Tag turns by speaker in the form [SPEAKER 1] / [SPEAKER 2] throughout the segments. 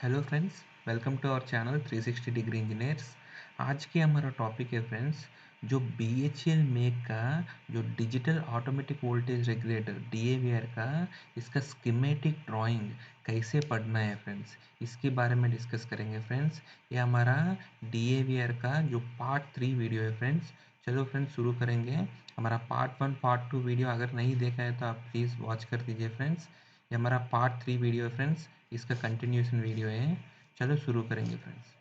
[SPEAKER 1] Hello friends, welcome to our channel 360 degree engineers. आज की हमारा टॉपिक है फ्रेंड्स, जो BHEL मेक का जो digital automatic voltage regulator DAVR का इसका स्कीमेटिक ड्राइंग कैसे पढ़ना है फ्रेंड्स, इसके बारे में डिस्कस करेंगे फ्रेंड्स। ये हमारा DAVR का जो पार्ट 3 वीडियो है फ्रेंड्स। चलो फ्रेंड्स शुरू करेंगे। हमारा पार्ट 1 पार्ट 2 वीडियो अगर नहीं देखा है तो आप प्लीज़ वॉच कर दीजिए फ्रेंड्स। ये हमारा पार्ट 3 वीडियो है फ्रेंड्स, इसका कंटिन्यूशन वीडियो है। चलो शुरू करेंगे फ्रेंड्स।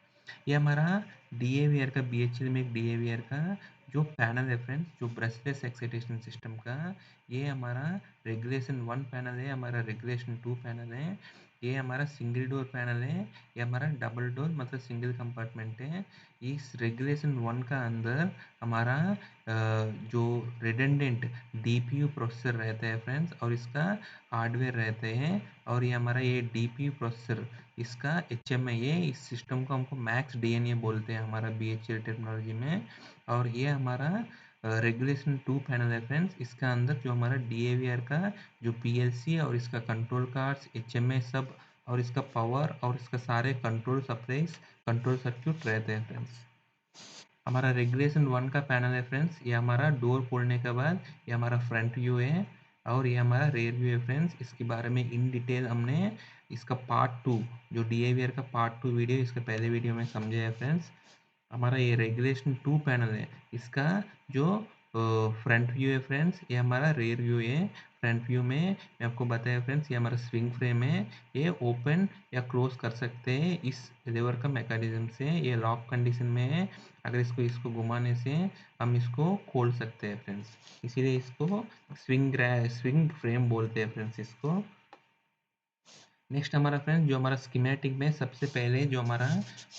[SPEAKER 1] ये हमारा DAVR का BHEL में एक DAVR का जो पैनल है फ्रेंड्स, जो ब्रशलेस एक्साइटेशन सिस्टम का, ये हमारा रेगुलेशन 1 पैनल है, हमारा रेगुलेशन 2 पैनल है, ये हमारा सिंगल डोर पैनल है, ये हमारा डबल डोर मतलब सिंगल कंपार्टमेंट है। इस रेगुलेशन 1 का अंदर हमारा जो रिडंडेंट DPU प्रोसेसर रहता है फ्रेंड्स, और इसका हार्डवेयर रहते हैं। और ये हमारा ये DPU प्रोसेसर, इसका HMI है। इस सिस्टम को हमको मैक्स DNA बोलते हैं हमारा BHEL टेक्नोलॉजी में। और ये हमारा रेगुलेशन 2 पैनल है फ्रेंड्स। इसका अंदर जो हमारा DAVR का जो PLC और इसका कंट्रोल कार्ड्स, HMI सब, और इसका पावर और इसका सारे कंट्रोल सप्लाईज, कंट्रोल सर्क्यूट रहते हैं फ्रेंड्स। हमारा रेगुलेशन 1 का पैनल है फ्रेंड्स। ये हमारा डोर खोलने के बाद ये हमारा फ्रंट व्यू है, और ये हमारा रेयर व्यू है फ्रेंड्स। इसके बारे में इन डिटेल हमने इसका पार्ट 2, जो DAVR का पार्ट 2 वीडियो, इसके पहले वीडियो में समझे है फ्रेंड्स। हमारा ये रेगुलेशन 2 पैनल है, इसका जो फ्रंट व्यू है फ्रेंड्स, ये हमारा रेयर व्यू है। फ्रंट व्यू में मैं आपको बताया फ्रेंड्स, ये हमारा स्विंग फ्रेम है, ये ओपन या क्लोज कर सकते हैं इस लीवर का मैकेनिज्म से। ये लॉक कंडीशन में है, अगर इसको घुमाने से हम इसको खोल सकते हैं फ्रेंड्स, इसीलिए इसको स्विंग फ्रेम बोलते हैं फ्रेंड्स इसको। नेक्स्ट हमारा फ्रेंड्स, जो हमारा स्कीमेटिक में सबसे पहले जो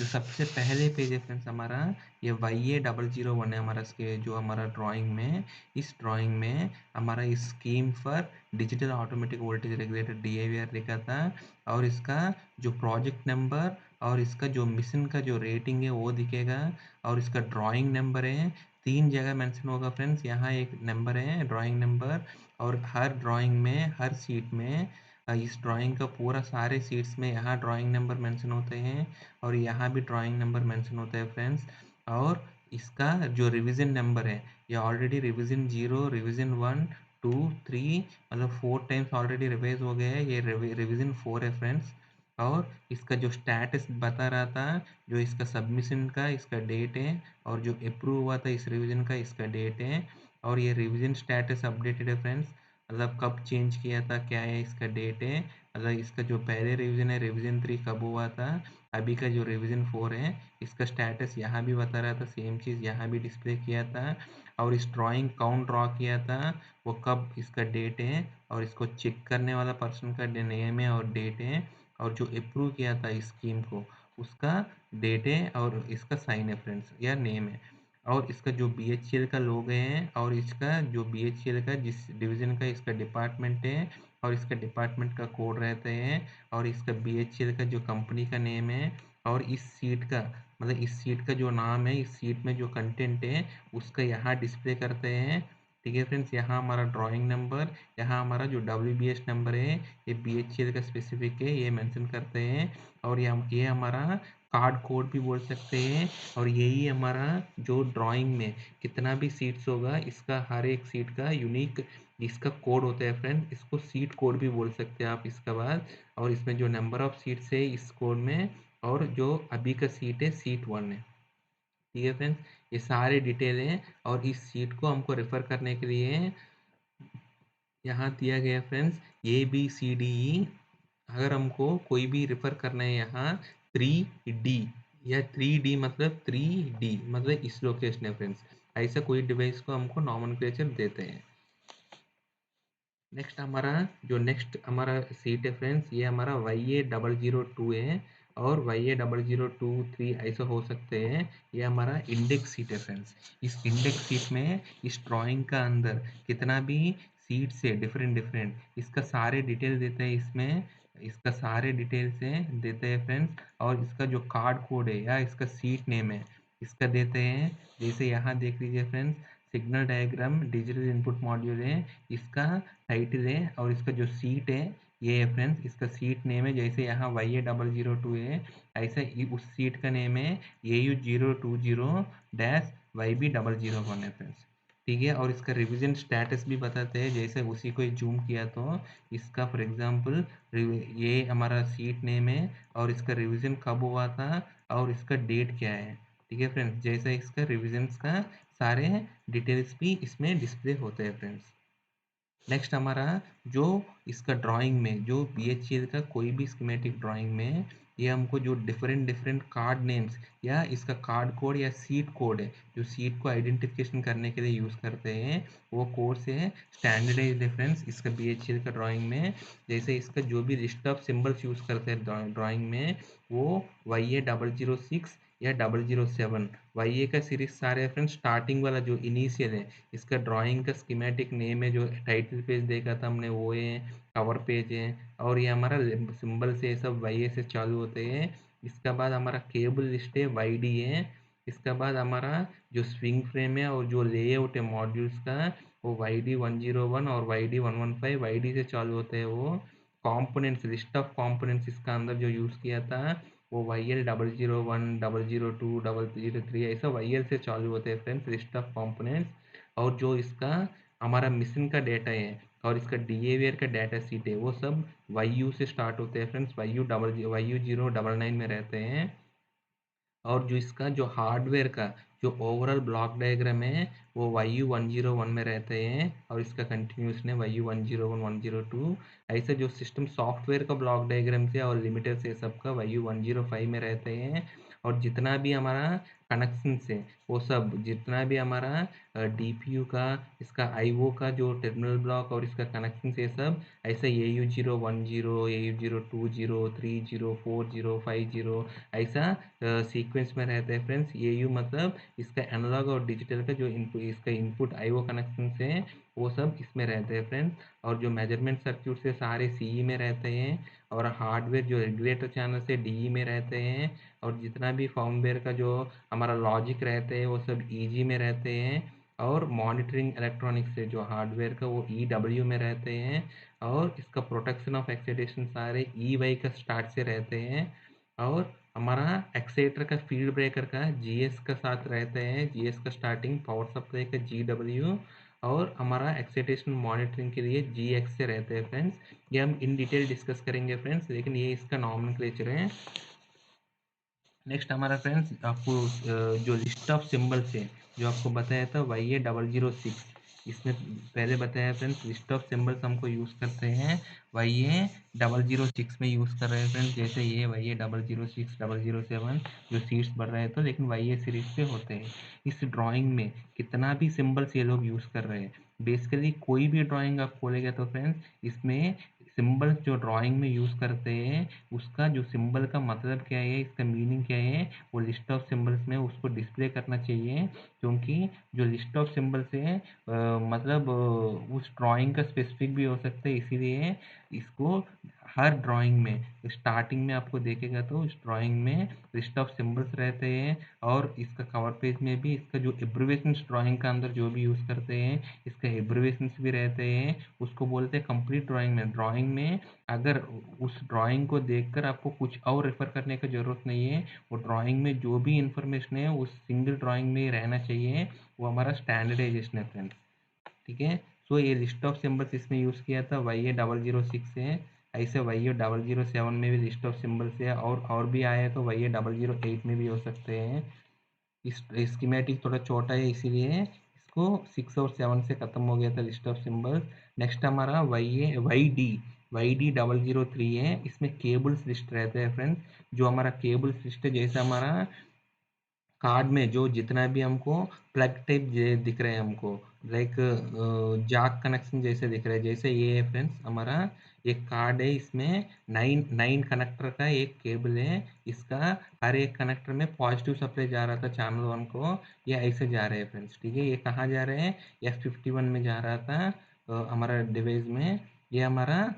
[SPEAKER 1] सबसे पहले पेज है फ्रेंड्स, हमारा ये YA001 है हमारा जो हमारा ड्राइंग में। इस ड्राइंग में हमारा इस स्कीम पर digital automatic voltage regulator DAVR लिखा था, और इसका जो प्रोजेक्ट नंबर और इसका जो मिशन का जो रेटिंग है वो दिखेगा, और इसका ड्राइंग नंबर है। 3 जगह मेंशन होगा फ्रेंड्स, यहाँ एक नंबर है ड्राइंग नंबर, और हर ड्राइंग में हर सीट में इस ड्राइंग का पूरा सारे सीट्स में यहाँ ड्राइंग नंबर मेंशन होते हैं, और यहाँ भी ड्राइंग नंबर मेंशन होता है फ्रेंड्स। और इसका जो रिवीजन नंबर है, ये ऑलरेडी रिवीजन 0, रिवीजन 1, 2, 3 मतलब 4 टाइम्स ऑलरेडी रिवाइज हो गया है। ये रिवीजन 4 है फ्रेंड्स। और इसका जो स्टेटस बता रहा था, जो इसका सबमिशन का इसका डेट है, और जो अप्रूव हुआ था इस रिवीजन का इसका डेट है। और ये रिवीजन स्टेटस अपडेटेड है फ्रेंड्स, मतलब कब चेंज किया था, क्या है इसका डेट है, मतलब इसका जो पहले रिवीजन है रिवीजन 3 कब हुआ था, अभी का जो रिवीजन 4 है इसका स्टेटस यहाँ भी बता रहा था, सेम चीज़ यहाँ भी डिस्प्ले किया था। और इस ड्राइंग काउंट ड्रॉ किया था, वो कब इसका डेट है, और इसको चेक करने वाला पर्सन का नेम है और डेट है, और जो अप्रूव किया था इस स्कीम को उसका डेट है, और इसका साइन है फ्रेंड्स या नेम है। और इसका जो BHEL का लोगो है, और इसका जो BHEL का जिस डिवीज़न का इसका डिपार्टमेंट है, और इसका डिपार्टमेंट का कोड रहते हैं, और इसका BHEL का जो कंपनी का नेम है, और इस सीट का मतलब इस सीट का जो नाम है, इस सीट में जो कंटेंट है उसका यहाँ डिस्प्ले करते हैं। ठीक है फ्रेंड्स, यहाँ हमारा ड्राइंग नंबर, यहाँ हमारा जो WBS नंबर है, ये BHEL का स्पेसिफिक है, ये मेंशन करते हैं। और ये हमारा कार्ड कोड भी बोल सकते हैं। और यही हमारा जो ड्राइंग में कितना भी सीट्स होगा, इसका हर एक सीट का यूनिक इसका कोड होता है फ्रेंड, इसको सीट कोड भी बोल सकते हैं आप इसका बाद। और इसमें जो नंबर ऑफ सीट्स है इस कोड में, और जो अभी का सीट है सीट 1 है। ठीक है फ्रेंड्स, ये सारे डिटेल हैं, और इस सीट को हमको रेफर करने के लिए यहाँ दिया गया फ्रेंड्स ABCDE। अगर हमको कोई भी रेफर करना है यहाँ 3D, या 3D मतलब 3D मतलब इस लोकेशन है फ्रेंड्स, ऐसा कोई डिवाइस को हमको नॉमेनक्लेचर देते हैं। नेक्स्ट हमारा सीट है फ्रेंड्स, ये हमारा YA002 है, और YA0023 ऐसा हो सकते हैं। ये हमारा इंडेक्स सीट है फ्रेंड्स। इस इंडेक्स सीट में इस ड्राइंग का अंदर कितना भी सीट्स है डिफरेंट डिफरेंट, इसका सारे डिटेल देते हैं इसमें, इसका सारे डिटेल से देते हैं फ्रेंड्स। और इसका जो कार्ड कोड है या इसका सीट नेम है इसका देते हैं। जैसे यहाँ देख लीजिए friends, signal diagram digital input module है, इसका टाइटल है, और इसका जो सीट है ये है फ्रेंड्स इसका सीट नेम है। जैसे यहाँ YA002 है, ऐसा उस सीट का नेम है AU020-YB001 है फ्रेंड्स। ठीक है, और इसका रिवीजन स्टेटस भी बताते हैं। जैसे उसी को जूम किया तो इसका फॉर एग्जांपल ये हमारा सीट नेम है और इसका रिवीजन कब हुआ था और इसका डेट क्या है। ठीक है फ्रेंड्स, जैसे इसका रिवीजन्स का सारे डिटेल्स भी इसमें डिस्प्ले होते हैं फ्रेंड्स। नेक्स्ट हमारा जो इसका ड्राइंग में जो BHEL का कोई भी स्कीमेटिक ड्राइंग में ये हमको जो डिफरेंट डिफरेंट कार्ड नेम्स या इसका कार्ड कोड या सीट कोड है, जो सीट को आइडेंटिफिकेशन करने के लिए यूज़ करते हैं, वो कोड से स्टैंडर्डाइज डिफरेंस इसका BHEL का ड्राइंग में। जैसे इसका जो भी लिस्ट ऑफ सिंबल्स यूज़ करते हैं ड्राइंग में, वो YA006 या 007 YA का सीरीज सारे फ्रेंड्स स्टार्टिंग वाला जो इनिशियल है, इसका ड्राइंग का स्कीमेटिक नेम है, जो टाइटल पेज देखा था हमने वो है, कवर पेज है, और ये हमारा सिंबल से सब YA से चालू होते हैं। इसका बाद हमारा केबल लिस्ट है, YD है। इसका बाद हमारा जो स्विंग फ्रेम है और जो लेआउट है मॉड्यूल्स का, वो YD101 और YD115 YD से चालू होते हैं। वो कॉम्पोनेंट्स, लिस्ट ऑफ कॉम्पोनेंट्स इसका अंदर जो यूज़ किया था, वो YL001 002 003 ऐसा YL से चालू होते हैं फ्रेंड्स, लिस्ट ऑफ कॉम्पोनेंट्स। और जो इसका हमारा मिशन का डेटा है और इसका बिहेवियर का डाटा सीट है, वो सब YU से स्टार्ट होते हैं फ्रेंड्स, YU099 में रहते हैं। और जो इसका जो हार्डवेयर का जो ओवरऑल ब्लॉक डायग्राम है, वो YU101 में रहते हैं और इसका कंटिन्यूस ने YU101 102। ऐसे जो सिस्टम सॉफ्टवेयर का ब्लॉक डायग्राम से और लिमिटर से सबका YU105 में रहते हैं। और जितना भी हमारा कनेक्शन से वो सब जितना भी हमारा DPU का, इसका IO का जो टर्मिनल ब्लॉक और इसका कनेक्शन से सब ऐसे AU010 AU02 0 30 40 50 ऐसा सीक्वेंस में रहते हैं फ्रेंड्स। AU मतलब इसका एनालॉग और डिजिटल का जो इनपुट, इसका इनपुट IO कनेक्शन से वो सब इसमें रहते हैं फ्रेंड्स। और जो मेजरमेंट सर्क्यूट से सारे CE में रहते हैं, और हार्डवेयर जो रेगुलेटर चैनल से DE में रहते हैं, और जितना भी फर्मवेयर का जो हमारा लॉजिक रहते हैं वो सब EG में रहते हैं। और मॉनिटरिंग इलेक्ट्रॉनिक्स से जो हार्डवेयर का वो EW में रहते हैं। और इसका प्रोटेक्शन ऑफ एक्साइटेशन सारे EY का स्टार्ट से रहते हैं। और हमारा एक्सेटर का फील्ड ब्रेकर का GS का साथ रहते हैं, GS का स्टार्टिंग पावर सप्लाई का GW। और हमारा एक्साइटेशन मॉनिटरिंग के लिए GX से रहते हैं फ्रेंड्स। ये हम इन डिटेल डिस्कस करेंगे फ्रेंड्स, लेकिन ये इसका नॉमेनक्लेचर है। नेक्स्ट हमारा फ्रेंड्स आपको जो लिस्ट ऑफ सिंबल्स है जो आपको बताया था YA006, इसमें पहले बताया फ्रेंड्स लिस्ट ऑफ सिंबल्स हमको यूज़ करते हैं YA006 में यूज़ कर रहे हैं फ्रेंड्स। जैसे ये YA006 007 जो सीट्स बढ़ रहे हैं, तो लेकिन YA सीरीज पे होते हैं। इस ड्राइंग में कितना भी सिंबल्स ये लोग यूज़ कर रहे हैं, बेसिकली कोई भी ड्राइंग आप खोलेगा तो फ्रेंड्स इसमें सिंबल्स जो ड्राइंग में यूज़ करते हैं, उसका जो सिंबल का मतलब क्या है, इसका मीनिंग क्या है, वो लिस्ट ऑफ सिंबल्स में उसको डिस्प्ले करना चाहिए। क्योंकि जो लिस्ट ऑफ सिंबल्स है मतलब उस ड्राइंग का स्पेसिफिक भी हो सकता है, इसीलिए इसको हर ड्राइंग में स्टार्टिंग में आपको देखेगा तो इस ड्राइंग में लिस्ट ऑफ सिंबल्स रहते हैं। और इसका कवर पेज में भी इसका जो एब्रिवेशंस ड्राइंग का अंदर जो भी यूज़ करते हैं, इसका एब्रिवेशंस भी रहते हैं। उसको बोलते हैं कंप्लीट ड्राइंग में। ड्राइंग में अगर उस ड्राइंग को देखकर आपको कुछ और रेफर करने की ज़रूरत नहीं है, वो ड्राइंग में जो भी इंफॉर्मेशन है उस सिंगल ड्राइंग में ही रहना चाहिए, वो हमारा स्टैंडर्डाइजेशन है फ्रेंड्स। ठीक है, सो ये लिस्ट ऑफ सिंबल्स इसमें यूज़ किया था YA006 है। ऐसे YA007 में भी लिस्ट ऑफ सिंबल्स है, और भी आया तो YA008 में भी हो सकते हैं। इस स्कीमेटिक थोड़ा छोटा है, इसीलिए इसको 6 और 7 से ख़त्म हो गया था लिस्ट ऑफ सिंबल्स। नेक्स्ट हमारा YD 003 है। इसमें केबल्स लिस्ट रहते हैं फ्रेंड्स। जो हमारा केबल्स लिस्ट है, जैसे हमारा कार्ड में जो जितना भी हमको प्लग टाइप दिख रहे हैं हमको, लाइक जैक कनेक्शन जैसे दिख रहा है, जैसे ये है फ्रेंड्स हमारा एक कार्ड है, इसमें नाइन नाइन कनेक्टर का एक केबल है। इसका हर एक कनेक्टर में पॉजिटिव सप्लाई जा रहा था चैनल 1 को, ये ऐसे जा रहे हैं फ्रेंड्स। ठीक है, ये कहाँ जा रहे हैं, F51 में जा रहा था हमारा डिवाइस में। ये हमारा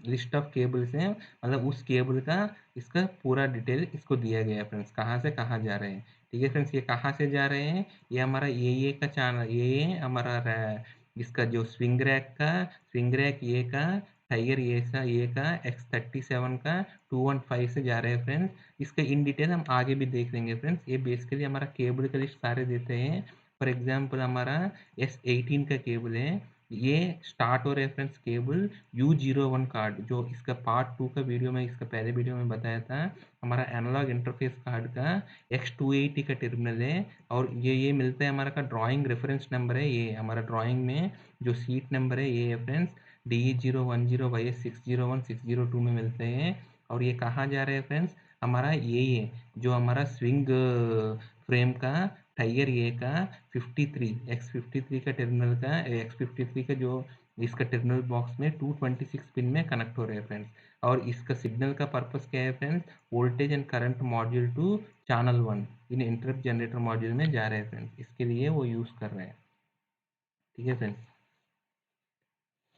[SPEAKER 1] लिस्ट ऑफ केबल्स है, मतलब उस केबल का इसका पूरा डिटेल इसको दिया गया है फ्रेंड्स, कहाँ से कहाँ जा रहे हैं। ठीक है फ्रेंड्स, ये कहाँ से जा रहे हैं, ये हमारा ये का चैनल, ये हमारा इसका जो स्विंग रैक का, स्विंग रैक ये का टाइगर ये का X37 का 215 से जा रहे हैं फ्रेंड्स। इसका इन डिटेल हम आगे भी देख लेंगे फ्रेंड्स। ये बेसिकली हमारा केबल का लिस्ट सारे देते हैं। फॉर एग्जांपल हमारा S18 का केबल है, ये स्टार्ट हो रहे हैं फ्रेंड्स केबल U01 कार्ड, जो इसका पार्ट 2 का वीडियो में, इसका पहले वीडियो में बताया था। हमारा एनालॉग इंटरफेस कार्ड का X280 का टर्मिनल है, और ये मिलता है हमारा का ड्राइंग रेफरेंस नंबर है। ये हमारा ड्राइंग में जो सीट नंबर है ये है फ्रेंड्स DE010YS601602 में मिलते हैं। और ये कहाँ जा रहे हैं फ्रेंड्स, हमारा यही है जो हमारा स्विंग फ्रेम का टाइगर ये का 53 X53 का टर्मिनल का X53 का जो इसका टर्मिनल बॉक्स में 226 पिन में कनेक्ट हो रहे हैं फ्रेंड्स। और इसका सिग्नल का पर्पस क्या है friends, voltage and current module to channel 1 in interrupt generator module में जा रहे हैं फ्रेंड्स, इसके लिए वो यूज़ कर रहे हैं। ठीक है फ्रेंड्स।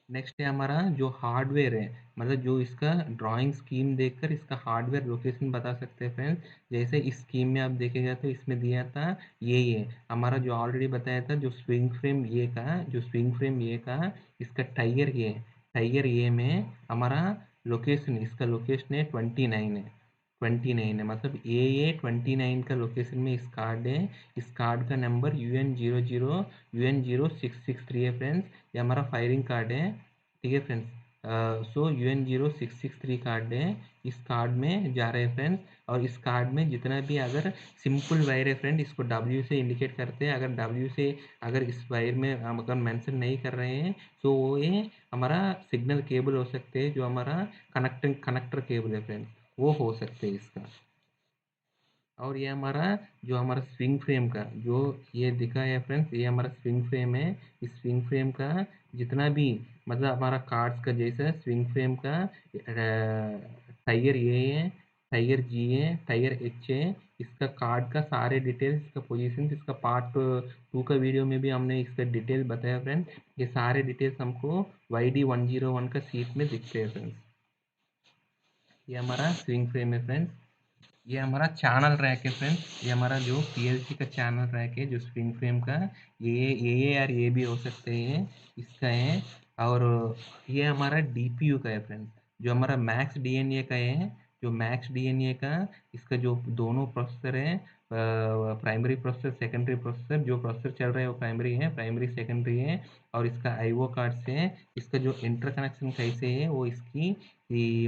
[SPEAKER 1] नेक्स्ट है हमारा जो हार्डवेयर है, मतलब जो इसका ड्राइंग स्कीम देखकर इसका हार्डवेयर लोकेशन बता सकते हैं फ्रेंड्स। जैसे इस स्कीम में आप देखेगा तो इसमें दिया था ये हमारा जो ऑलरेडी बताया था, जो स्विंग फ्रेम ये का इसका टाइगर ये में हमारा लोकेशन, इसका लोकेशन है 29 है। 29 है, मतलब ये 29 का लोकेशन में इस कार्ड है। इस कार्ड का नंबर UN00UN0663 है फ्रेंड्स। ये हमारा फायरिंग कार्ड है। ठीक है फ्रेंड्स। सो UN0663 कार्ड है, इस कार्ड में जा रहे हैं फ्रेंड्स। और इस कार्ड में जितना भी अगर सिंपल वायर है फ्रेंड, इसको W से इंडिकेट करते हैं। अगर W से अगर इस वायर में हम अगर मेंशन नहीं कर रहे हैं तो वो ये हमारा सिग्नल केबल हो सकते हैं, जो हमारा कनेक्टर केबल है फ्रेंड्स, वो हो सकते हैं इसका। और ये हमारा जो हमारा स्विंग फ्रेम का जो ये दिखा है फ्रेंड्स, ये हमारा स्विंग फ्रेम है। इस स्विंग फ्रेम का जितना भी मतलब हमारा कार्ड्स का जैसा स्विंग फ्रेम का टाइगर ये है, टाइगर जी है, टाइगर एच है। इसका कार्ड का सारे डिटेल्स, इसका पोजीशन, इसका पार्ट 2 का वीडियो में भी हमने इसका डिटेल बताया फ्रेंड। ये सारे डिटेल्स हमको YD101 का सीट में दिखते हैं फ्रेंड्स। ये हमारा स्विंग फ्रेम है फ्रेंड्स। ये हमारा चैनल रैक है फ्रेंड्स। ये हमारा जो PLC का चैनल रैक है, जो स्प्रिंग फ्रेम का, ये यार ये भी हो सकते हैं, इसका है। और ये हमारा DPU का है फ्रेंड्स, जो हमारा मैक्स DNA का है। जो मैक्स DNA का इसका जो दोनों प्रोसेसर है, प्राइमरी प्रोसेसर सेकेंडरी प्रोसेसर, जो प्रोसेसर चल रहा है वो प्राइमरी है, प्राइमरी सेकेंडरी है। और इसका IO कार्ड से इसका जो इंटरकनेक्शन कैसे है वो इसकी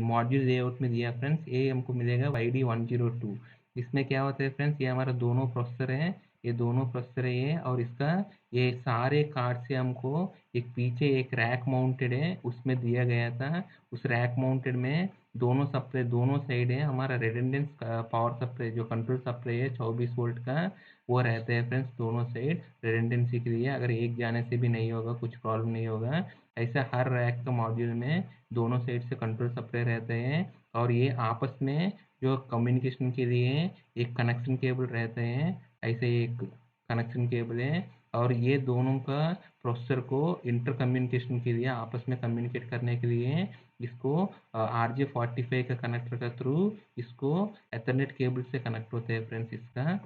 [SPEAKER 1] मॉड्यूल लेआउट में दिया फ्रेंड्स। ये हमको मिलेगा YD102। इसमें क्या होता है फ्रेंड्स, ये हमारा दोनों प्रोसेसर है, ये दोनों प्रोसेसर है ये। और इसका ये सारे कार्ड से हमको एक पीछे एक रैक माउंटेड है, उसमें दिया गया था। उस रैक माउंटेड में दोनों सप्लाई, दोनों साइड है हमारा रेडेंडेंस पावर सप्लाई, जो कंट्रोल सप्लाई है 24 वोल्ट का, वो रहता है फ्रेंड्स दोनों साइड रेडेंडेंसी के लिए। अगर एक जाने से भी नहीं होगा, कुछ प्रॉब्लम नहीं होगा। ऐसा हर रैक का मॉड्यूल में दोनों साइड से कंट्रोल सप्लाई रहते हैं। और ये आपस में जो कम्युनिकेशन के लिए एक कनेक्शन केबल रहते हैं, ऐसे एक कनेक्शन केबल है। और ये दोनों का प्रोसेसर को इंटर कम्युनिकेशन के लिए, आपस में कम्युनिकेट करने के लिए इसको RJ45 का कनेक्टर का थ्रू इसको एथरनेट केबल से कनेक्ट होते हैं फ्रेंड्स इसका।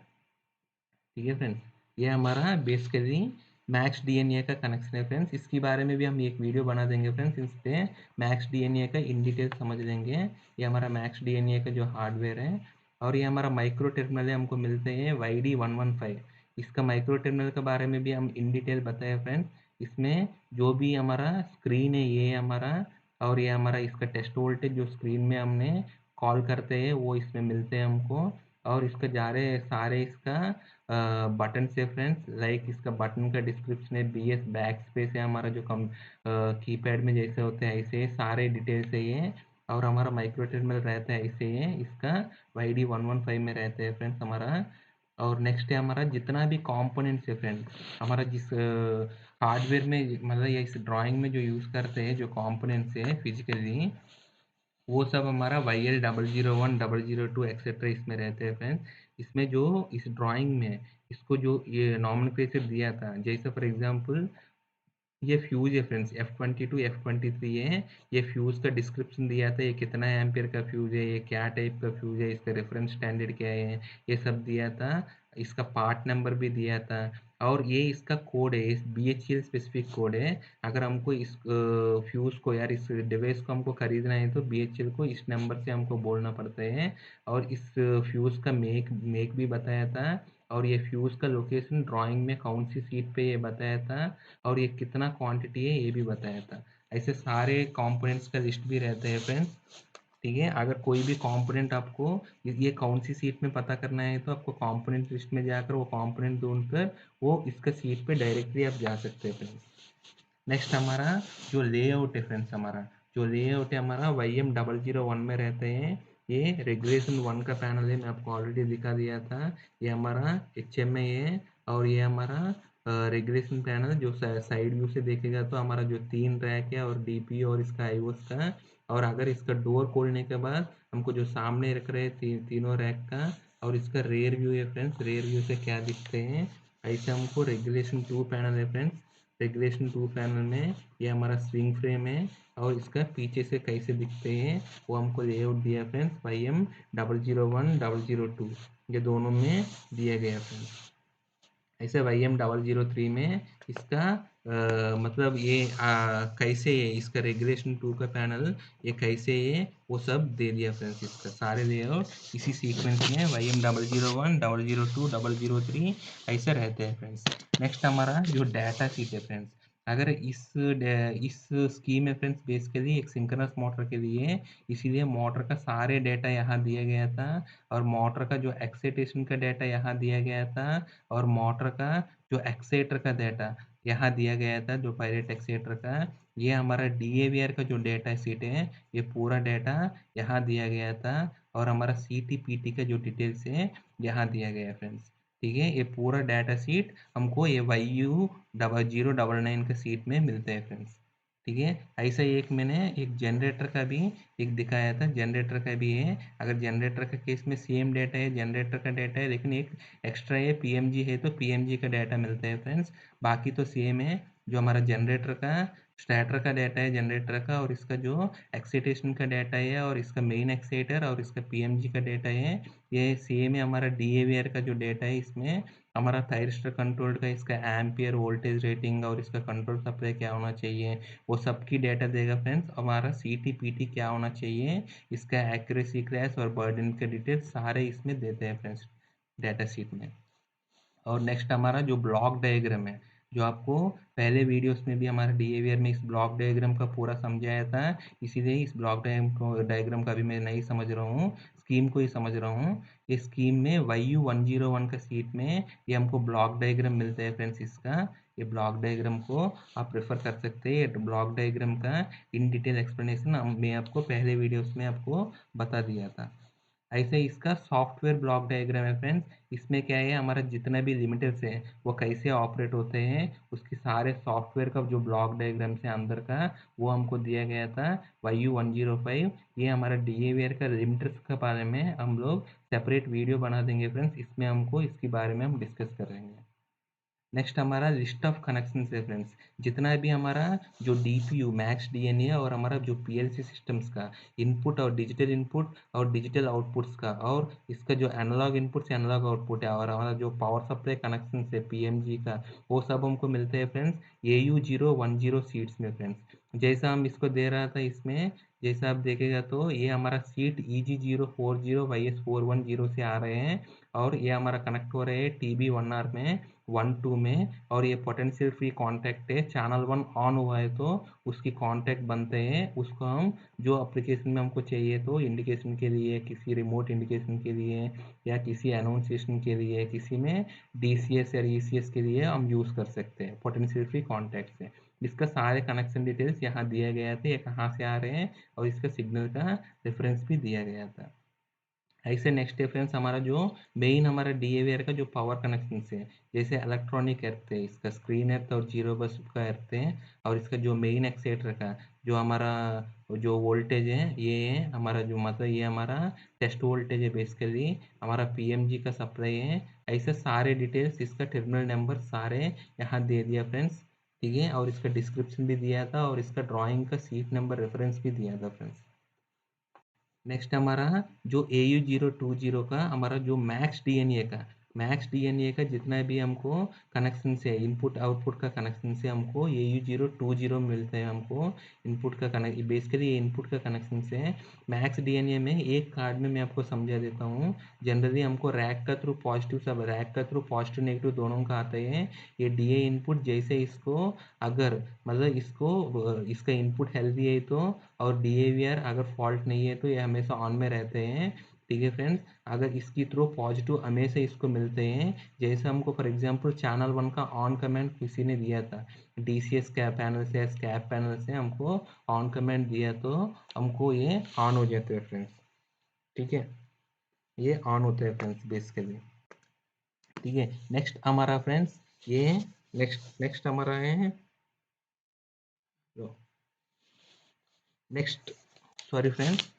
[SPEAKER 1] ठीक है फ्रेंड्स। ये हमारा बेसिकली मैक्स DNA का कनेक्शन है फ्रेंड्स। इसके बारे में भी हम एक वीडियो बना देंगे फ्रेंड्स, इस पे मैक्स DNA का इन डिटेल समझ लेंगे। ये हमारा मैक्स DNA का जो हार्डवेयर है। और ये हमारा माइक्रो टर्मिनल है, हमको मिलते हैं YD115। इसका माइक्रो टर्मिनल के बारे में भी हम इन डिटेल बताए फ्रेंड्स। इसमें जो भी हमारा स्क्रीन है ये हमारा, और ये हमारा इसका टेस्ट वोल्टेज जो स्क्रीन में हमने कॉल करते हैं वो इसमें मिलते हैं हमको। और इसका जा रहे सारे इसका बटन से फ्रेंड्स, लाइक इसका बटन का डिस्क्रिप्शन है BS बैक स्पेस है, हमारा जो कम कीपैड में जैसे होते हैं ऐसे सारे डिटेल्स है ये। और हमारा माइक्रो टर्मिनल रहता है ऐसे है इसका YD115 में रहते हैं फ्रेंड्स हमारा। और नेक्स्ट है हमारा जितना भी कंपोनेंट्स है फ्रेंड्स, हमारा जिस हार्डवेयर में मतलब ये इस ड्राइंग में जो यूज़ करते हैं जो कंपोनेंट्स है फिजिकली, वो सब हमारा YL001 002 एक्सेट्रा इसमें रहते हैं फ्रेंड्स। इसमें जो इस ड्राइंग में इसको जो ये नॉमेनक्लेचर दिया था, जैसे फॉर एग्जांपल ये फ्यूज है फ्रेंड्स, F22 F23 है। ये फ्यूज का डिस्क्रिप्शन दिया था, ये कितना एम्पियर का फ्यूज है, ये क्या टाइप का फ्यूज है, इसका रेफरेंस स्टैंडर्ड क्या है, ये सब दिया था। इसका पार्ट नंबर भी दिया था, और ये इसका कोड है, इस BHEL स्पेसिफिक कोड है। अगर हमको इस फ्यूज़ को यार इस डिवाइस को हमको खरीदना है तो BHEL को इस नंबर से हमको बोलना पड़ता है। और इस फ्यूज़ का मेक मेक भी बताया था, और ये फ्यूज़ का लोकेशन ड्राइंग में कौन सी सीट पे ये बताया था, और ये कितना क्वांटिटी है ये भी बताया था। ऐसे सारे कंपोनेंट्स का लिस्ट भी रहता है फ्रेंड्स। ठीक है, अगर कोई भी कंपोनेंट आपको ये कौन सी सीट में पता करना है तो आपको कंपोनेंट लिस्ट में जाकर वो कंपोनेंट ढूंढकर वो इसका सीट पे डायरेक्टली आप जा सकते हैं फ्रेंड्स। नेक्स्ट हमारा जो लेआउट है फ्रेंड्स, हमारा जो लेआउट है हमारा YM001 में रहते हैं। ये रेगुलेशन 1 का पैनल है, मैं आपको ऑलरेडी दिखा दिया था। ये हमारा HMI है, और ये हमारा रेगुलेशन पैनल जो साइड व्यू से देखेगा तो हमारा जो 3 रैक है और DPU और इसका IOS का। और अगर इसका डोर खोलने के बाद हमको जो सामने रख रहे हैं तीनों रैक का, और इसका रेयर व्यू है फ्रेंड्स, रेयर व्यू से क्या दिखते हैं ऐसे हमको रेगुलेशन 2 पैनल है फ्रेंड्स। रेगुलेशन 2 पैनल में ये हमारा स्विंग फ्रेम है, और इसका पीछे से कैसे दिखते हैं वो हमको लेआउट दिया फ्रेंड्स। YM001 002 ये दोनों में दिया गया फ्रेंड्स। ऐसे YM003 में इसका मतलब ये कैसे है इसका रेगुलेशन 2 का पैनल, ये कैसे है वो सब दे दिया फ्रेंड्स। इसका सारे लेआउट इसी सीक्वेंस में YM001 002 003 ऐसे रहते हैं फ्रेंड्स। नेक्स्ट हमारा जो डाटा शीट है फ्रेंड्स, अगर इस स्कीम में फ्रेंड्स बेसिकली एक सिंक्रोनस मोटर के लिए, इसीलिए मोटर का सारे डाटा यहाँ दिया गया था, और मोटर का जो एक्साइटेशन का डाटा यहाँ दिया गया था, और मोटर का जो एक्सेटर का डाटा यहाँ दिया गया था, जो पायलट एक्सेटर का। ये हमारा DAVR का जो डेटा शीट है, ये पूरा डाटा यहाँ दिया गया था, और हमारा CTPT का जो डिटेल्स है यहाँ दिया गया है फ्रेंड्स। ठीक है, ये पूरा डाटा शीट हमको ये YU0099 का सीट में मिलता है फ्रेंड्स। ठीक है, ऐसा ही एक मैंने एक जनरेटर का भी एक दिखाया था, जनरेटर का भी है। अगर जनरेटर का केस में सेम डाटा है, जनरेटर का डाटा है, लेकिन एक एक्स्ट्रा है PMG है तो PMG का डाटा मिलता है फ्रेंड्स। बाकी तो सेम है। जो हमारा जनरेटर का स्टार्टर का डाटा है जनरेटर का, और इसका जो एक्साइटेशन का डाटा है, और इसका मेन एक्साइटर और इसका PMG का डाटा है, ये सेम है। हमारा DAVR का जो डाटा है इसमें हमारा थायरिस्टर कंट्रोल का इसका एम्पियर वोल्टेज रेटिंग और इसका कंट्रोल सप्लाई क्या होना चाहिए वो सबकी डाटा देगा फ्रेंड्स। हमारा CTPT क्या होना चाहिए, इसका एक्यूरेसी क्लास और बर्डन के डिटेल्स सारे इसमें देते हैं फ्रेंड्स डाटा शीट में। और नेक्स्ट हमारा जो ब्लॉक डायग्राम है, जो आपको पहले वीडियोस में भी हमारे DAVR में इस ब्लॉक डायग्राम का पूरा समझाया था, इसीलिए इस ब्लॉक डायग्राम का भी मैं नहीं समझ रहा हूँ, स्कीम को ही समझ रहा हूँ। इस स्कीम में YU101 का सीट में ये हमको ब्लॉक डायग्राम मिलता है फ्रेंड्स। इसका ये ब्लॉक डायग्राम को आप प्रेफर कर सकते हैं। ये ब्लॉक डायग्राम का इन डिटेल एक्सप्लेनेशन मैं आपको पहले वीडियोस में आपको बता दिया था। ऐसे इसका सॉफ्टवेयर ब्लॉक डायग्राम है फ्रेंड्स। इसमें क्या है, हमारा जितना भी लिमिटर्स है वो कैसे ऑपरेट होते हैं उसके सारे सॉफ्टवेयर का जो ब्लॉक डायग्राम से अंदर का वो हमको दिया गया था YU105। ये हमारा DAVR का लिमिटर्स के बारे में हम लोग सेपरेट वीडियो बना देंगे फ्रेंड्स, इसमें हमको इसके बारे में हम डिस्कस करेंगे। नेक्स्ट हमारा लिस्ट ऑफ कनेक्शंस है फ्रेंड्स। जितना भी हमारा जो DPU मैक्स DNA और हमारा जो PLC सिस्टम्स का इनपुट और डिजिटल आउटपुट्स का, और इसका जो एनालॉग इनपुट से एनालॉग आउटपुट है, और हमारा जो पावर सप्लाई कनेक्शन है PMG का, वो सब हमको मिलते हैं फ्रेंड्स AU010 सीट्स में फ्रेंड्स। जैसा हम इसको दे रहा था इसमें, जैसा आप देखेगा तो ये हमारा सीट EG040 YS410 से आ रहे हैं, और ये हमारा कनेक्ट हो रहे हैं TB1R में 1 2 में। और ये पोटेंशियल फ्री कॉन्टैक्ट है, चैनल 1 ऑन हुआ है तो उसकी कॉन्टैक्ट बनते हैं, उसको हम जो एप्लीकेशन में हमको चाहिए तो इंडिकेशन के लिए, किसी रिमोट इंडिकेशन के लिए, या किसी अनाउंसिएशन के लिए, किसी में DCS या ECS के लिए हम यूज़ कर सकते हैं पोटेंशियल फ्री कॉन्टैक्ट से। इसका सारे कनेक्शन डिटेल्स यहाँ दिए गए थे, ये कहाँ से आ रहे हैं, और इसका सिग्नल का रेफरेंस भी दिया गया था। ऐसे नेक्स्ट है फ्रेंड्स हमारा जो मेन हमारा DAVR का जो पावर कनेक्शन है, जैसे इलेक्ट्रॉनिक अर्थ है, इसका स्क्रीन अर्थ और जीरो बस का अर्थ है, और इसका जो मेन एक्सेटर का जो हमारा जो वोल्टेज है ये है हमारा जो मतलब ये हमारा टेस्ट वोल्टेज है बेसिकली, हमारा PMG का सप्लाई है। ऐसे सारे डिटेल्स इसका टर्मिनल नंबर सारे यहाँ दे दिया फ्रेंड्स। ठीक है, और इसका डिस्क्रिप्शन भी दिया था, और इसका ड्राइंग का सीट नंबर रेफरेंस भी दिया था फ्रेंड्स। नेक्स्ट हमारा जो AU020 का हमारा जो मैक्स DNA का मैक्स डीएनए का जितना भी हमको कनेक्शन से इनपुट आउटपुट का कनेक्शन से हमको AU020 मिलते हैं हमको इनपुट का कनेक्ट बेसिकली ये इनपुट का कनेक्शन से है। मैक्स डीएनए में एक कार्ड में मैं आपको समझा देता हूँ। जनरली हमको रैक का थ्रू पॉजिटिव सब रैक का थ्रू पॉजिटिव नेगेटिव दोनों का आते हैं। ये डीए इनपुट जैसे इसको अगर मतलब इसका इनपुट हेल्दी है तो और डीएवीआर अगर फॉल्ट नहीं है तो ये हमेशा ऑन में रहते हैं। ठीक है फ्रेंड्स, अगर इसकी थ्रू पॉजिटिव हमेशा इसको मिलते हैं। जैसे हमको फॉर एग्जांपल चैनल 1 का ऑन कमेंट किसी ने दिया था, डीसीएस कैप पैनल से स्कैप पैनल से हमको ऑन कमेंट दिया तो हमको ये ऑन हो जाते हैं फ्रेंड्स। ठीक है, ये ऑन होते हैं फ्रेंड्स बेसिकली। ठीक है, नेक्स्ट हमारा फ्रेंड्स ये नेक्स्ट हमारा है नेक्स्ट सॉरी फ्रेंड्स,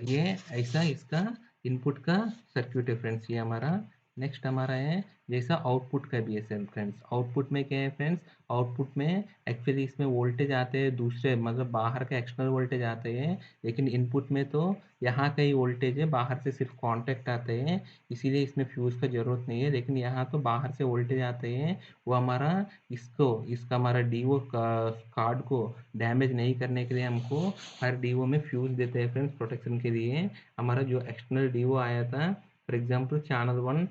[SPEAKER 1] ये ऐसा इसका इनपुट का सर्क्यूट है फ्रेंड्स। ये हमारा नेक्स्ट हमारा है जैसा आउटपुट का भी है फ्रेंड्स। आउटपुट में क्या है फ्रेंड्स, आउटपुट में एक्चुअली इसमें वोल्टेज आते हैं दूसरे मतलब बाहर के एक्सटर्नल वोल्टेज आते हैं, लेकिन इनपुट में तो यहाँ का ही वोल्टेज है, बाहर से सिर्फ कॉन्टैक्ट आते हैं, इसीलिए इसमें फ्यूज़ का ज़रूरत नहीं है। लेकिन यहाँ तो बाहर से वोल्टेज आते हैं, वो हमारा इसका हमारा डीओ कार्ड को डैमेज नहीं करने के लिए हमको हर डीओ में फ्यूज़ देते हैं फ्रेंड्स प्रोटेक्शन के लिए। हमारा जो एक्सटर्नल डीओ आया था फॉर एग्जांपल चैनल 1,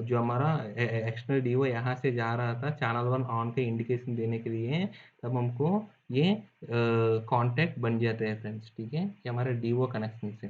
[SPEAKER 1] जो हमारा एक्सटर्नल डीओ यहाँ से जा रहा था चैनल 1 ऑन के इंडिकेशन देने के लिए, तब हमको ये कॉन्टैक्ट बन जाते हैं फ्रेंड्स। ठीक है, ये हमारा डीओ कनेक्शन से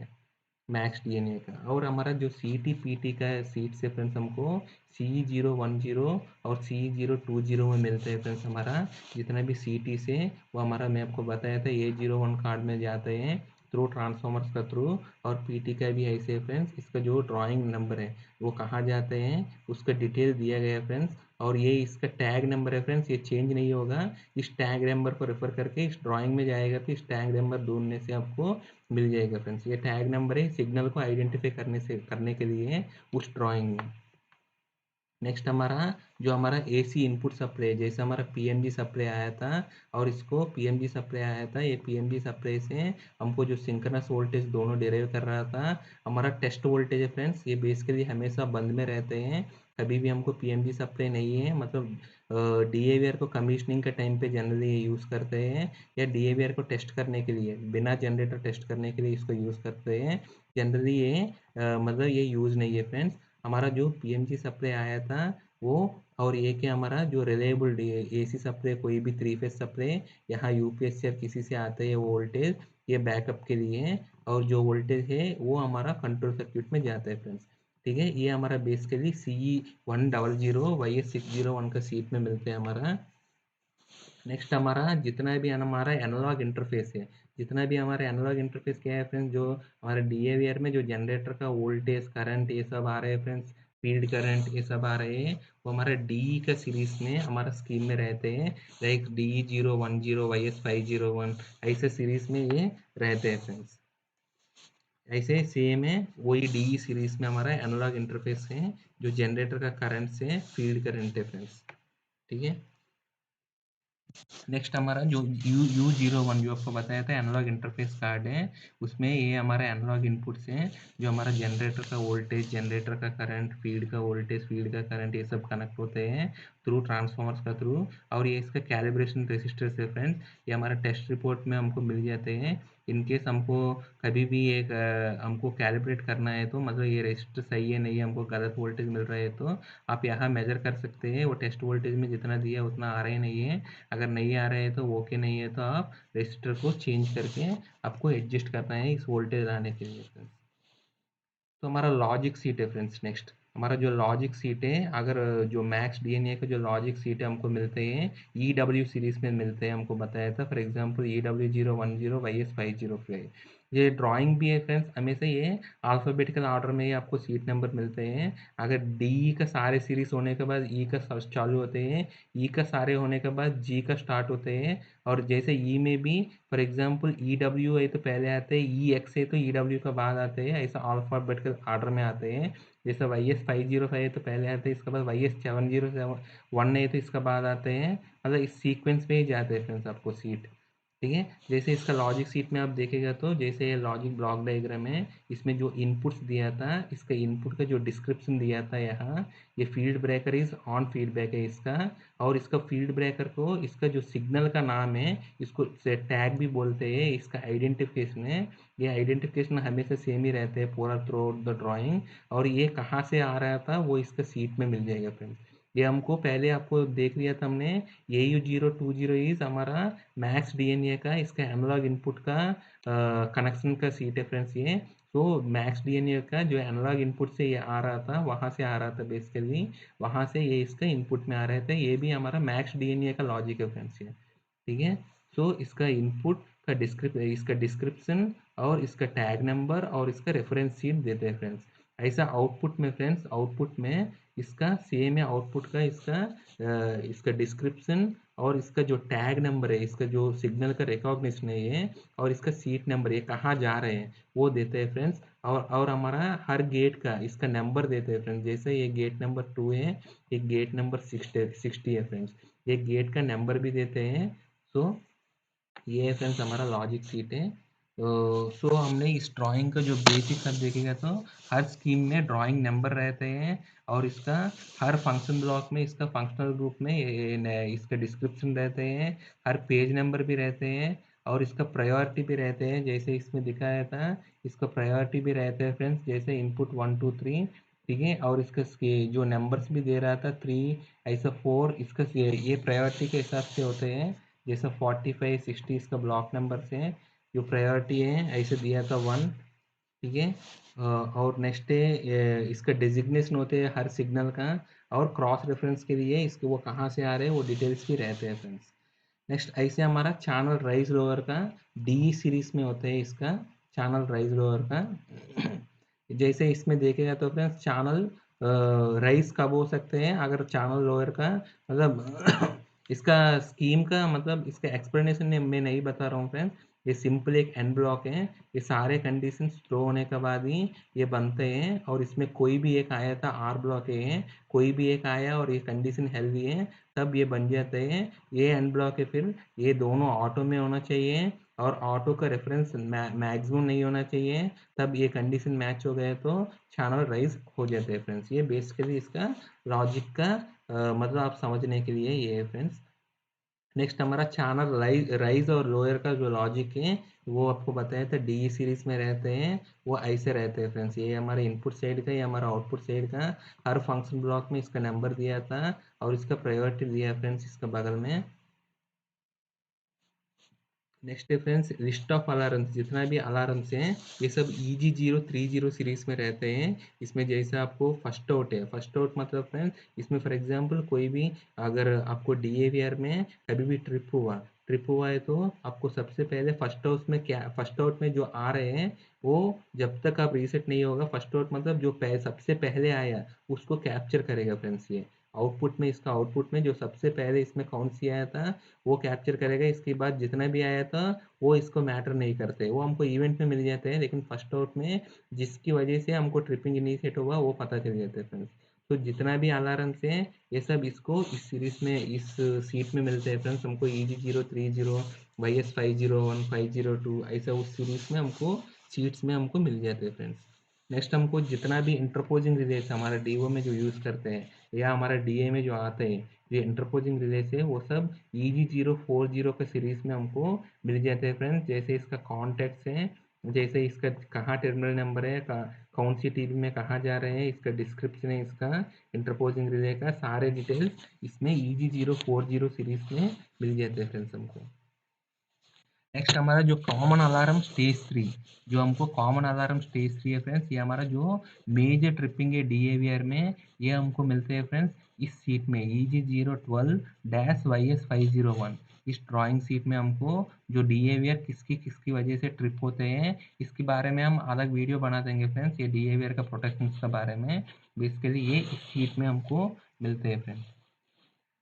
[SPEAKER 1] मैक्स डीएनए का। और हमारा जो सी टी पी का सीट से फ्रेंड्स हमको C010 और C020 में मिलते हैं फ्रेंड्स। हमारा जितना भी सी टी से वो हमारा मैं आपको बताया था A01 कार्ड में जाते हैं थ्रू ट्रांसफॉर्मर्स का थ्रू। और पीटी का भी ऐसे है फ्रेंड्स, इसका जो ड्राइंग नंबर है वो कहाँ जाते हैं उसका डिटेल दिया गया है फ्रेंड्स। और ये इसका टैग नंबर है फ्रेंड्स, ये चेंज नहीं होगा। इस टैग नंबर को रेफर करके इस ड्राइंग में जाएगा तो इस टैग नंबर ढूंढने से आपको मिल जाएगा फ्रेंड्स। ये टैग नंबर है सिग्नल को आइडेंटिफाई करने के लिए उस ड्राइंग में। नेक्स्ट हमारा जो हमारा एसी इनपुट सप्लाई जैसे हमारा पीएमजी सप्लाई आया था और इसको पीएमजी सप्लाई आया था, ये पीएमजी सप्लाई से हमको जो सिंक्रोनस वोल्टेज दोनों डिराइव कर रहा था। हमारा टेस्ट वोल्टेज है फ्रेंड्स, ये बेसिकली हमेशा बंद में रहते हैं, कभी भी हमको पीएमजी सप्लाई नहीं है। मतलब डीएवीआर को कमीशनिंग के टाइम पे जनरली ये यूज़ करते हैं, या डीएवीआर को टेस्ट करने के लिए बिना जनरेटर टेस्ट करने के लिए इसको यूज़ करते हैं। जनरली ये मतलब ये यूज़ नहीं है फ्रेंड्स। हमारा जो पीएमजी सप्लाई आया था वो, और ये कि हमारा जो रिलायबल एसी सप्लाई कोई भी थ्री फेज सप्लाई यहाँ यूपीएस या किसी से आते हैं वो वोल्टेज ये बैकअप के लिए है, और जो वोल्टेज है वो हमारा कंट्रोल सर्किट में जाता है फ्रेंड्स। ठीक है, ये हमारा बेसिकली CE100YS601 का सीट में मिलते हैं हमारा। नेक्स्ट हमारा जितना भी हमारा एनालॉग इंटरफेस है, जितना भी हमारा एनालॉग इंटरफेस क्या है फ्रेंड्स, जो हमारे डीएवीआर में जो जनरेटर का वोल्टेज करंट ये सब आ रहे हैं फ्रेंड्स, फील्ड करंट ये सब आ रहे हैं, वो हमारा डी का सीरीज में हमारा स्कीम में रहते हैं। लाइक DE010 YS501 ऐसे सीरीज में ये रहते हैं फ्रेंड्स। ऐसे सेम है वही डी सीरीज में हमारा एनालॉग इंटरफेस है जो जनरेटर का करंट से फील्ड करंट है फ्रेंड्स। ठीक है, नेक्स्ट हमारा जो U01 जो आपको बताया था एनालॉग इंटरफेस कार्ड है, उसमें ये हमारा एनालॉग इनपुट से जो हमारा जनरेटर का वोल्टेज, जनरेटर का करंट, फील्ड का वोल्टेज, फील्ड का करंट, ये सब कनेक्ट होते हैं थ्रू ट्रांसफॉर्मर्स का थ्रू। और ये इसका कैलिब्रेशन रेसिस्टर्स है फ्रेंड्स, ये हमारा टेस्ट रिपोर्ट में हमको मिल जाते हैं। इन केस हमको कभी भी एक हमको कैलिब्रेट करना है तो मतलब ये रेसिस्टर सही है नहीं है, हमको गलत वोल्टेज मिल रहा है तो आप यहाँ मेजर कर सकते हैं वो टेस्ट वोल्टेज में जितना दिया है उतना आ रहा ही नहीं है। अगर नहीं आ रहे हैं तो ओके नहीं है तो आप रजिस्टर को चेंज करके आपको एडजस्ट करना है इस वोल्टेज लाने के लिए फ्रेंड्स। तो हमारा लॉजिक सीट है फ्रेंड्स। नेक्स्ट हमारा जो लॉजिक सीट है, अगर जो मैक्स डीएनए का जो लॉजिक सीट है हमको मिलते हैं EW सीरीज में मिलते हैं, हमको बताया था फॉर एग्जांपल EW010 YS505। ये ड्राइंग भी है फ्रेंड्स, हमेशा ये अल्फ़ाबेटिकल ऑर्डर में ही आपको सीट नंबर मिलते हैं। अगर डी का सारे सीरीज होने के बाद ई का चालू होते हैं, ई का सारे होने के बाद जी का स्टार्ट होते हैं। और जैसे ई में भी फॉर एग्जांपल EW है तो पहले आते हैं, EX है तो EW का बाद आते हैं, ऐसा अल्फ़ाबेटिकल ऑर्डर में आते हैं। जैसे YS505 है तो पहले आते हैं, इसके बाद YS701 है तो इसका बाद आते हैं, मतलब इस सीक्वेंस में ही जाते हैं फ्रेंड्स आपको सीट। ठीक है। जैसे इसका लॉजिक शीट में आप देखेगा तो जैसे ये लॉजिक ब्लॉक डायग्राम है, इसमें जो इनपुट्स दिया था, इसका इनपुट का जो डिस्क्रिप्शन दिया था यहाँ, ये field breaker is on feedback है इसका, और इसका फील्ड ब्रेकर को इसका जो सिग्नल का नाम है इसको टैग भी बोलते हैं। इसका आइडेंटिफिकेशन है, ये आइडेंटिफिकेशन हमेशा सेम ही रहते हैं पूरा थ्रू द ड्राइंग। और ये कहाँ से आ रहा था वो इसका सीट में मिल जाएगा फ्रेंड्स। ये हमको पहले आपको देख लिया था हमने, AU020 इज हमारा मैक्स डीएनए का, इसका एनालॉग इनपुट का कनेक्शन का सीट है फ्रेंड्स ये। तो मैक्स डीएनए का जो एनालॉग इनपुट से ये आ रहा था, वहाँ से आ रहा था बेसिकली, वहाँ से ये इसका इनपुट में आ रहे थे। ये भी हमारा मैक्स डीएनए का लॉजिक है फ्रेंड्स ये, ठीक है। सो इसका इनपुट का इसका डिस्क्रिप्शन और इसका टैग नंबर और इसका रेफरेंस सीट देते हैं फ्रेंड्स। ऐसा आउटपुट में फ्रेंड्स, आउटपुट में इसका सेम है, आउटपुट का इसका डिस्क्रिप्शन और इसका जो टैग नंबर है, इसका जो सिग्नल का रिकॉग्निशन है ये, और इसका सीट नंबर, ये कहाँ जा रहे हैं वो देते हैं फ्रेंड्स। और हमारा हर गेट का इसका नंबर देते हैं फ्रेंड्स। जैसे ये गेट नंबर 2 है, ये गेट नंबर 60 है फ्रेंड्स, ये गेट का नंबर भी देते हैं। सो ये है फ्रेंड्स हमारा लॉजिक सीट है। सो हमने इस ड्राइंग का जो बेसिक सब देखेगा तो हर स्कीम में ड्राइंग नंबर रहते हैं, और इसका हर फंक्शन ब्लॉक में इसका फंक्शनल ग्रुप में इसका डिस्क्रिप्शन रहते हैं, हर पेज नंबर भी रहते हैं, और इसका प्रायोरिटी भी रहते हैं। जैसे इसमें दिखाया था, इसका प्रायोरिटी भी रहते हैं फ्रेंड्स, जैसे इनपुट 1 2 3, ठीक है। और इसका जो नंबर्स भी दे रहा था 3, ऐसा 4, इसका ये प्रायोरिटी के हिसाब से होते हैं। जैसे 45 60 इसका ब्लॉक नंबर से है, जो प्रायोरिटी है ऐसे दिया था 1, ठीक है। और नेक्स्ट है इसका डेजिग्नेशन होते हैं हर सिग्नल का, और क्रॉस रेफरेंस के लिए इसके वो कहाँ से आ रहे हैं वो डिटेल्स भी रहते हैं फ्रेंड्स। नेक्स्ट ऐसे हमारा चैनल राइज लोअर का डी सीरीज में होते हैं, इसका चैनल राइज लोअर का। जैसे इसमें देखेगा तो फ्रेंड्स चैनल राइज कब हो सकते हैं, अगर चैनल लोअर का मतलब इसका स्कीम का मतलब इसका एक्सप्लेनेशन में नहीं बता रहा हूँ फ्रेंड्स, ये सिंपल एक एन ब्लॉक है। ये सारे कंडीशन थ्रो होने के बाद ही ये बनते हैं, और इसमें कोई भी एक आया था आर ब्लॉक है, कोई भी एक आया और ये कंडीशन हेल्दी है तब ये बन जाते हैं। ये एन ब्लॉक है, फिर ये दोनों ऑटो में होना चाहिए, और ऑटो का रेफरेंस मैक्सिमम नहीं होना चाहिए, तब ये कंडीशन मैच हो गए तो चैनल राइज हो जाते हैं फ्रेंड्स। ये बेसिकली इसका लॉजिक का मतलब आप समझने के लिए ये है फ्रेंड्स। नेक्स्ट हमारा चैनल राइज और लोअर का जो लॉजिक है वो आपको बताया था डी सीरीज में रहते हैं, वो ऐसे रहते हैं फ्रेंड्स। ये हमारे इनपुट साइड का, ये हमारा आउटपुट साइड का, हर फंक्शन ब्लॉक में इसका नंबर दिया था और इसका प्रायोरिटी दिया है फ्रेंड्स इसका बगल में। नेक्स्ट है फ्रेंड्स लिस्ट ऑफ अलार्म्स, जितना भी अलार्म्स हैं ये सब EG030 सीरीज में रहते हैं। इसमें जैसे आपको फर्स्ट आउट है, फर्स्ट आउट मतलब फ्रेंड्स इसमें फॉर एग्जांपल कोई भी अगर आपको डीएवीआर में कभी भी ट्रिप हुआ है तो आपको सबसे पहले फर्स्ट आउट में क्या, फर्स्ट आउट में जो आ रहे हैं वो जब तक आप रीसेट नहीं होगा, फर्स्ट आउट मतलब जो सबसे पहले आया उसको कैप्चर करेगा फ्रेंड्स। ये आउटपुट में, इसका आउटपुट में जो सबसे पहले इसमें कौन सी आया था वो कैप्चर करेगा। इसके बाद जितना भी आया था वो इसको मैटर नहीं करते, वो हमको इवेंट में मिल जाते हैं, लेकिन फर्स्ट आउट में जिसकी वजह से हमको ट्रिपिंग इनिशिएट हुआ वो पता चल जाता है फ्रेंड्स। तो जितना भी अलार्म से ये सब इसको इस सीरीज में, इस सीट में मिलते हैं फ्रेंड्स हमको। EG030, YS501 502 ऐसा उस सीरीज में हमको सीट्स में हमको मिल जाते हैं फ्रेंड्स। नेक्स्ट हमको जितना भी इंटरपोजिंग रिलेस हमारा डीओ में जो यूज़ करते हैं या हमारा डीए में जो आते हैं, जो इंटरपोजिंग रिलेस है वो सब EG040 का सीरीज में हमको मिल जाते हैं फ्रेंड्स। जैसे इसका कॉन्टेक्ट्स है, जैसे इसका कहाँ टर्मिनल नंबर है, कौन सी टीबी में कहाँ जा रहे हैं, इसका डिस्क्रिप्शन है, इसका इंटरपोजिंग रिले का सारे डिटेल्स इसमें EG040 सीरीज में मिल जाते हैं फ्रेंड्स हमको। नेक्स्ट हमारा जो कॉमन अलार्म स्टेज 3, जो हमको कॉमन अलार्म स्टेज 3 है फ्रेंड्स, ये हमारा जो मेजर ट्रिपिंग है डीएवीआर में ये हमको मिलते हैं फ्रेंड्स इस सीट में EG012-YS501। इस ड्राइंग सीट में हमको जो डीएवीआर किसकी किसकी वजह से ट्रिप होते हैं इसके बारे में हम अलग वीडियो बना देंगे फ्रेंड्स, ये डीएवीआर का प्रोटेक्शन के बारे में। बेसिकली ये इस सीट में हमको मिलते हैं फ्रेंड्स।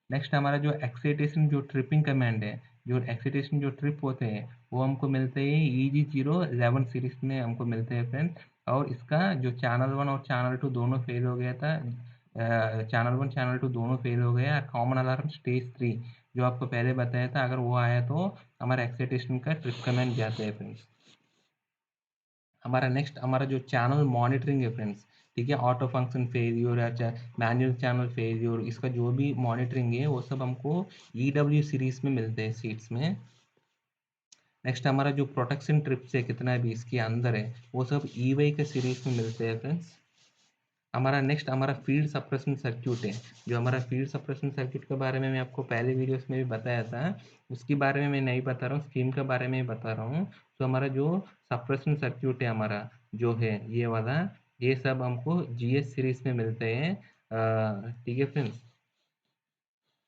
[SPEAKER 1] नेक्स्ट हमारा जो एक्साइटेशन जो ट्रिपिंग कमांड है, जो एक्साइटेशन जो ट्रिप होते हैं वो हमको मिलते हैं EG011 सीरीज में हमको मिलते हैं फ्रेंड्स। और इसका जो चैनल 1 और चैनल 2 दोनों फेल हो गया था, चैनल 1 चैनल 2 दोनों फेल हो गया। कॉमन अलार्म स्टेज 3 जो आपको पहले बताया था, अगर वो आया तो हमारा एक्साइटेशन का ट्रिप कमांड जाता है फ्रेंड्स। हमारा नेक्स्ट हमारा जो चैनल मॉनिटरिंग है फ्रेंड्स, ठीक है, ऑटो फंक्शन फेल्यूर या मैनुअल चैनल फेल्यूर, इसका जो भी मॉनिटरिंग है वो सब हमको EW सीरीज में मिलते हैं सीट्स में। नेक्स्ट हमारा जो प्रोटेक्शन ट्रिप्स है कितना भी इसके अंदर है वो सब EY के सीरीज में मिलते हैं फ्रेंड्स। हमारा नेक्स्ट हमारा फील्ड सप्रेशन सर्क्यूट है। जो हमारा फील्ड सप्रेशन सर्क्यूट के बारे में मैं आपको पहले वीडियोस में भी बताया था, उसके बारे में मैं नहीं बता रहा हूँ, स्कीम के बारे में बता रहा हूँ। तो हमारा जो सप्रेशन सर्क्यूट है हमारा जो है ये वाला, ये सब हमको GS सीरीज में मिलते हैं, ठीक है फ्रेंड्स।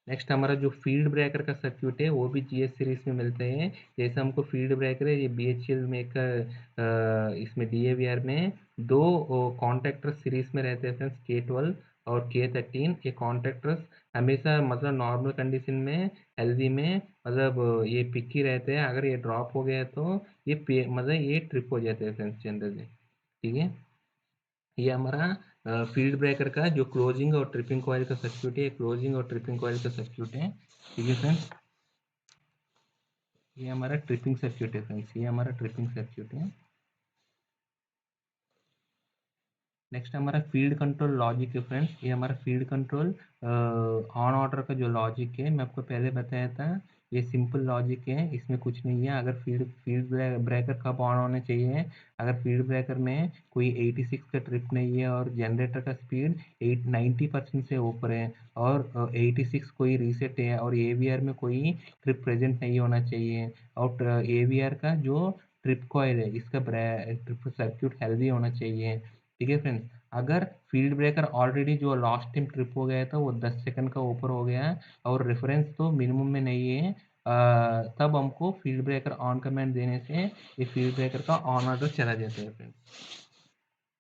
[SPEAKER 1] नेक्स्ट हमारा जो फील्ड ब्रेकर का सर्क्यूट है वो भी GS सीरीज में मिलते हैं। जैसे हमको फील्ड ब्रेकर है ये BHEL में इसमें DAVR में दो कॉन्टैक्टर्स सीरीज में रहते हैं फ्रेंड्स, K12 और K13। ये कॉन्टैक्टर्स हमेशा मतलब नॉर्मल कंडीशन में LV में मतलब ये पिक ही रहते हैं। अगर ये ड्रॉप हो गया तो ये मतलब ये ट्रिप हो जाते हैं फ्रेंड्स जनरली, ठीक है। ये हमारा फील्ड ब्रेकर का जो क्लोजिंग और ट्रिपिंग कॉइल का सर्क्यूट है, क्लोजिंग और ट्रिपिंग कॉइल का सर्क्यूट है, ठीक है फ्रेंड्स। ये हमारा ट्रिपिंग सर्क्यूट है फ्रेंड्स, ये हमारा ट्रिपिंग सर्क्यूट है। नेक्स्ट हमारा फील्ड कंट्रोल लॉजिक है फ्रेंड्स, ये हमारा फील्ड कंट्रोल ऑन ऑर्डर का जो लॉजिक है मैं आपको पहले बताया था, ये सिंपल लॉजिक है, इसमें कुछ नहीं है। अगर फील्ड फील्ड ब्रेकर कब ऑन होने चाहिए, अगर फील्ड ब्रेकर में कोई 86 का ट्रिप नहीं है और जनरेटर का स्पीड 90% से ऊपर है और 86 कोई रीसेट है और AVR में कोई ट्रिप प्रेजेंट नहीं होना चाहिए और AVR का जो ट्रिप कॉइल है इसका ट्रिप सर्क्यूट हेल्दी होना चाहिए, ठीक है फ्रेंड्स। अगर फील्ड ब्रेकर ऑलरेडी जो लास्ट टाइम ट्रिप हो गया था वो 10 सेकंड का ऊपर हो गया है और रेफरेंस तो मिनिमम में नहीं है, तब हमको फील्ड ब्रेकर ऑन कमांड देने से ये फील्ड ब्रेकर का ऑन ऑर्डर चला जाता है फ्रेंड्स।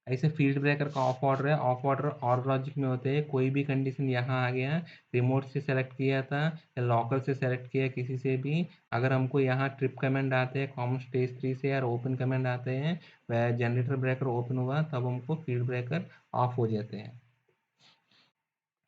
[SPEAKER 1] ऐसे फील्ड ब्रेकर का ऑफ ऑर्डर है, ऑफ ऑर्डर और लॉजिक में होते हैं। कोई भी कंडीशन यहाँ आ गया, रिमोट से सेलेक्ट किया था या लॉकर से सेलेक्ट किया किसी से भी, अगर हमको यहाँ ट्रिप कमांड आते हैं कॉमन स्टेज 3 से या ओपन कमांड आते हैं, वह जनरेटर ब्रेकर ओपन हुआ तब हमको फील्ड ब्रेकर ऑफ हो जाते हैं।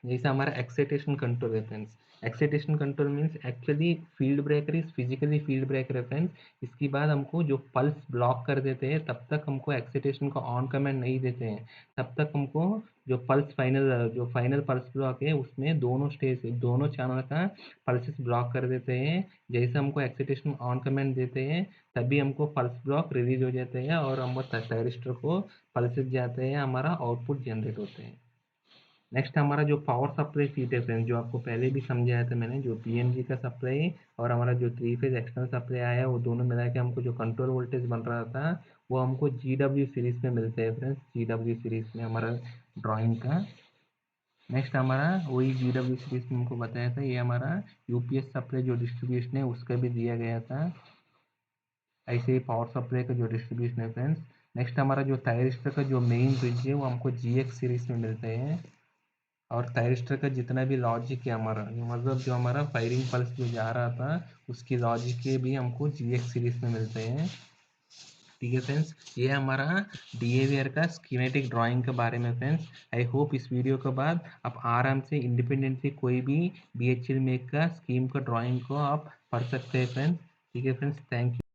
[SPEAKER 1] जैसे हमारा एक्साइटेशन कंट्रोल है friends, excitation control means actually field breaker is physically field breaker है फ्रेंड्स। इसके बाद हमको जो पल्स ब्लॉक कर देते हैं तब तक हमको एक्साइटेशन का ऑन कमांड नहीं देते हैं, तब तक हमको जो फाइनल पल्स ब्लॉक है उसमें दोनों स्टेज दोनों चैनल का पल्सेस ब्लॉक कर देते हैं। जैसे हमको एक्साइटेशन ऑन कमांड देते हैं तभी हमको पल्स ब्लॉक रिलीज हो जाते हैं और हम थायरिस्टर को पल्सेस जाते हैं, हमारा आउटपुट जनरेट होते हैं। नेक्स्ट हमारा जो पावर सप्लाई फीट है फ्रेंड्स, जो आपको पहले भी समझाया था मैंने, जो PNG का सप्लाई और हमारा जो 3 फेज एक्सटर्नल सप्लाई आया वो दोनों मिला के हमको जो कंट्रोल वोल्टेज बन रहा था वो हमको GW सीरीज में मिलते हैं फ्रेंड्स, GW सीरीज में हमारा ड्राइंग का। नेक्स्ट हमारा वही GW सीरीज में हमको बताया था, ये हमारा UPS सप्लाई जो डिस्ट्रीब्यूशन है उसका भी दिया गया था। ऐसे ही पावर सप्लाई का जो डिस्ट्रीब्यूशन है फ्रेंड्स। नेक्स्ट हमारा जो थायरिस्टर का जो मेन ब्रिज है वो हमको GX सीरीज में मिलते हैं और थायरिस्टर का जितना भी लॉजिक है हमारा मतलब जो हमारा फायरिंग पल्स जो जा रहा था उसकी लॉजिक के भी हमको GX सीरीज में मिलते हैं, ठीक है फ्रेंड्स। ये हमारा DAVR का स्कीमेटिक ड्राइंग के बारे में फ्रेंड्स। आई होप इस वीडियो के बाद आप आराम से इंडिपेंडेंटली कोई भी BHEL मेक का स्कीम का ड्राइंग को आप पढ़ सकते हैं फ्रेंड्स, ठीक है फ्रेंड्स। Thank you.